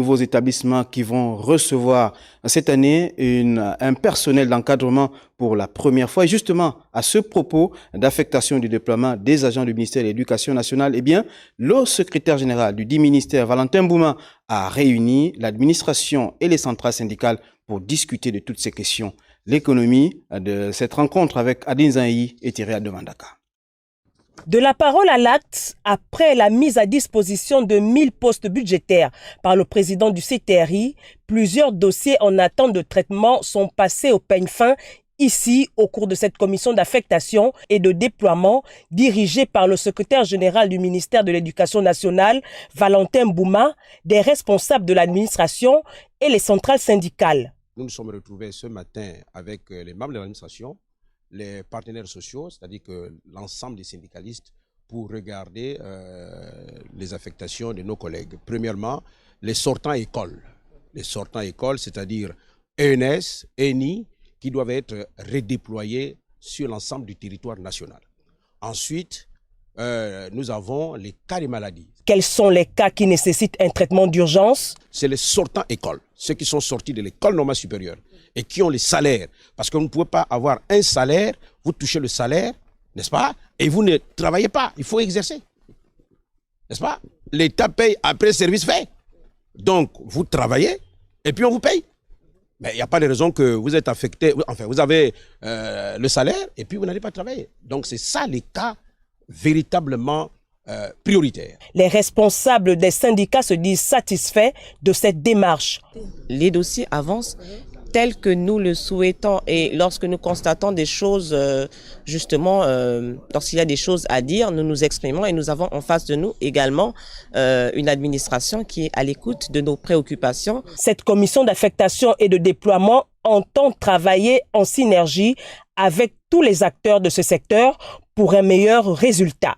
Nouveaux établissements qui vont recevoir cette année un personnel d'encadrement pour la première fois. Et justement, à ce propos d'affectation du déploiement des agents du ministère de l'Éducation nationale, eh bien, le secrétaire général du dit ministère, Valentin Bouma, a réuni l'administration et les centrales syndicales pour discuter de toutes ces questions. L'économie de cette rencontre avec Adine Zaï et Thierry Ademandaka. De la parole à l'acte, après la mise à disposition de 1000 postes budgétaires par le président du CTRI, plusieurs dossiers en attente de traitement sont passés au peigne fin ici au cours de cette commission d'affectation et de déploiement dirigée par le secrétaire général du ministère de l'Éducation nationale, Valentin Bouma, des responsables de l'administration et les centrales syndicales. Nous nous sommes retrouvés ce matin avec les membres de l'administration, les partenaires sociaux, c'est-à-dire que l'ensemble des syndicalistes, pour regarder les affectations de nos collègues. Premièrement, les sortants écoles. Les sortants écoles, c'est-à-dire ENS, ENI, qui doivent être redéployés sur l'ensemble du territoire national. Ensuite, nous avons les cas de maladie. Quels sont les cas qui nécessitent un traitement d'urgence? C'est les sortants écoles, ceux qui sont sortis de l'école normale supérieure et qui ont les salaires. Parce que vous ne pouvez pas avoir un salaire, vous touchez le salaire, n'est-ce pas? Et vous ne travaillez pas, il faut exercer. N'est-ce pas? L'État paye après service fait. Donc, vous travaillez et puis on vous paye. Mais il n'y a pas de raison que vous êtes affecté, enfin, vous avez le salaire et puis vous n'allez pas travailler. Donc, c'est ça les cas véritablement prioritaires. Les responsables des syndicats se disent satisfaits de cette démarche. Les dossiers avancent tel que nous le souhaitons et lorsque nous constatons des choses, justement, lorsqu'il y a des choses à dire, nous nous exprimons et nous avons en face de nous également une administration qui est à l'écoute de nos préoccupations. Cette commission d'affectation et de déploiement entend travailler en synergie avec tous les acteurs de ce secteur pour un meilleur résultat.